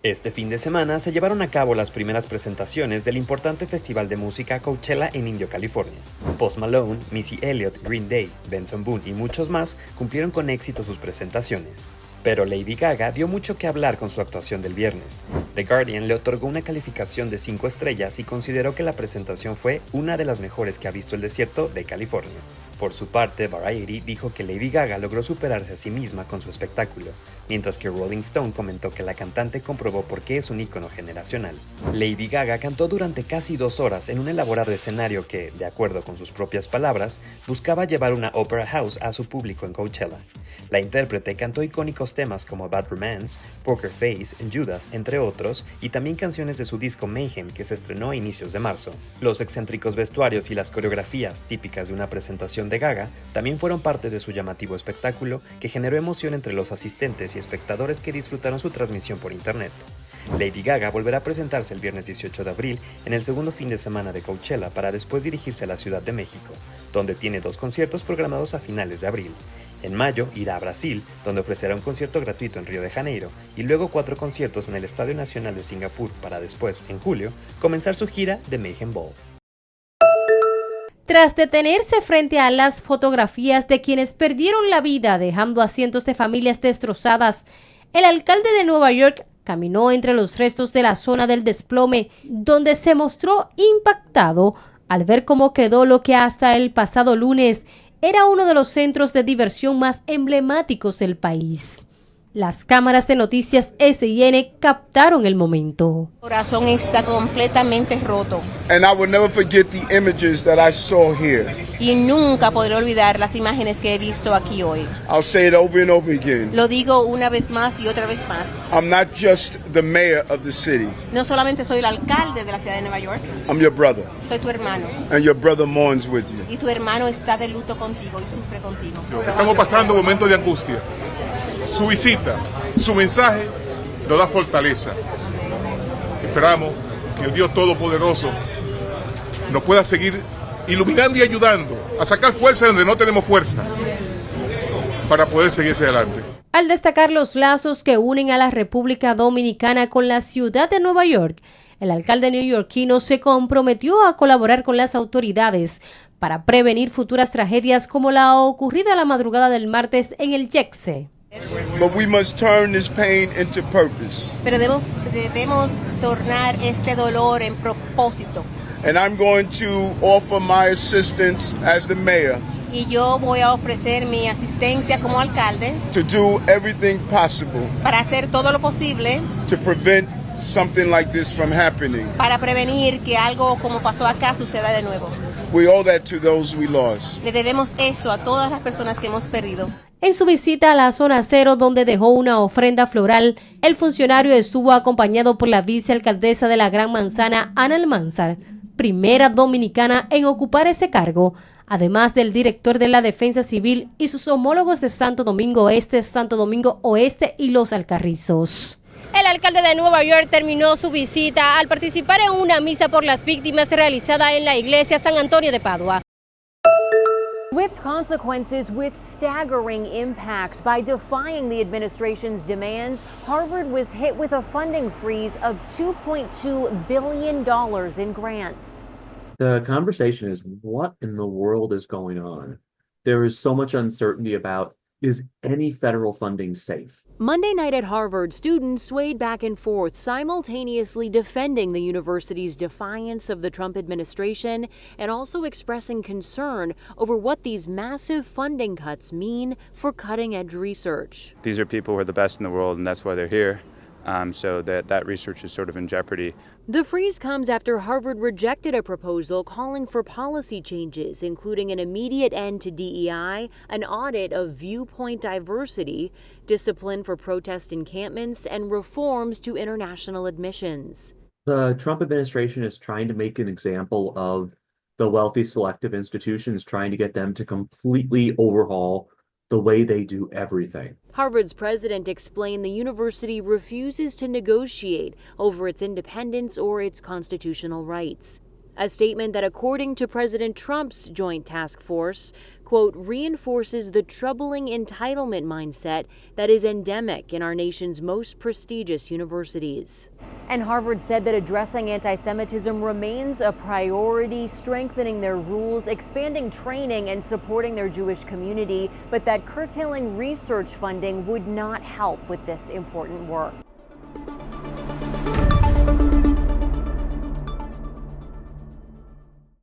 Este fin de semana se llevaron a cabo las primeras presentaciones del importante festival de música Coachella en Indio, California. Post Malone, Missy Elliott, Green Day, Benson Boone y muchos más cumplieron con éxito sus presentaciones. Pero Lady Gaga dio mucho que hablar con su actuación del viernes. The Guardian le otorgó una calificación de 5 estrellas y consideró que la presentación fue una de las mejores que ha visto el desierto de California. Por su parte, Variety dijo que Lady Gaga logró superarse a sí misma con su espectáculo, mientras que Rolling Stone comentó que la cantante comprobó por qué es un ícono generacional. Lady Gaga cantó durante casi 2 horas en un elaborado escenario que, de acuerdo con sus propias palabras, buscaba llevar una opera house a su público en Coachella. La intérprete cantó icónicos temas como Bad Romance, Poker Face, Judas, entre otros, y también canciones de su disco Mayhem, que se estrenó a inicios de marzo. Los excéntricos vestuarios y las coreografías típicas de una presentación de Gaga también fueron parte de su llamativo espectáculo, que generó emoción entre los asistentes y espectadores que disfrutaron su transmisión por internet. Lady Gaga volverá a presentarse el viernes 18 de abril en el segundo fin de semana de Coachella para después dirigirse a la Ciudad de México, donde tiene 2 conciertos programados a finales de abril. En mayo irá a Brasil, donde ofrecerá un concierto gratuito en Río de Janeiro, y luego 4 conciertos en el Estadio Nacional de Singapur para después, en julio, comenzar su gira de Mayhem Ball. Tras detenerse frente a las fotografías de quienes perdieron la vida dejando a cientos de familias destrozadas, el alcalde de Nueva York caminó entre los restos de la zona del desplome, donde se mostró impactado al ver cómo quedó lo que hasta el pasado lunes era uno de los centros de diversión más emblemáticos del país. Las cámaras de noticias SIN captaron el momento. El corazón está completamente roto. And I will never forget the images that I saw here. Y nunca podré olvidar las imágenes que he visto aquí hoy. I'll say it over and over again. Lo digo una vez más y otra vez más. I'm not just the mayor of the city. No solamente soy el alcalde de la ciudad de Nueva York. I'm your brother. Soy tu hermano. And your brother mourns with you. Y tu hermano está de luto contigo y sufre contigo. Estamos pasando momentos de angustia. Su visita, su mensaje nos da fortaleza. Esperamos que el Dios Todopoderoso nos pueda seguir iluminando y ayudando a sacar fuerza donde no tenemos fuerza para poder seguir hacia adelante. Al destacar los lazos que unen a la República Dominicana con la ciudad de Nueva York, el alcalde neoyorquino se comprometió a colaborar con las autoridades para prevenir futuras tragedias como la ocurrida la madrugada del martes en el Jexe. But we must turn this pain into purpose. Pero debemos tornar este dolor en propósito. And I'm going to offer my assistance as the mayor. Y yo voy a ofrecer mi asistencia como alcalde To do everything possible para hacer todo lo posible to prevent something like this from happening. para prevenir que algo como pasó acá suceda de nuevo. We owe that to those we lost. Le debemos esto a todas las personas que hemos perdido. En su visita a la zona cero, donde dejó una ofrenda floral, el funcionario estuvo acompañado por la vicealcaldesa de la Gran Manzana, Ana Almanzar, primera dominicana en ocupar ese cargo, además del director de la Defensa Civil y sus homólogos de Santo Domingo Este, Santo Domingo Oeste y Los Alcarrizos. El alcalde de Nueva York terminó su visita al participar en una misa por las víctimas realizada en la iglesia San Antonio de Padua. Swift consequences with staggering impacts. By defying the administration's demands, Harvard was hit with a funding freeze of $2.2 billion in grants. The conversation is, what in the world is going on? There is so much uncertainty about, is any federal funding safe? Monday night at Harvard, students swayed back and forth, simultaneously defending the university's defiance of the Trump administration and also expressing concern over what these massive funding cuts mean for cutting-edge research. These are people who are the best in the world, and that's why they're here. So that research is sort of in jeopardy. The freeze comes after Harvard rejected a proposal calling for policy changes, including an immediate end to DEI, an audit of viewpoint diversity, discipline for protest encampments, and reforms to international admissions. The Trump administration is trying to make an example of the wealthy selective institutions, trying to get them to completely overhaul the way they do everything. Harvard's president explained the university refuses to negotiate over its independence or its constitutional rights. A statement that, according to President Trump's joint task force, quote, reinforces the troubling entitlement mindset that is endemic in our nation's most prestigious universities. And Harvard said that addressing anti-Semitism remains a priority, strengthening their rules, expanding training, and supporting their Jewish community, but that curtailing research funding would not help with this important work.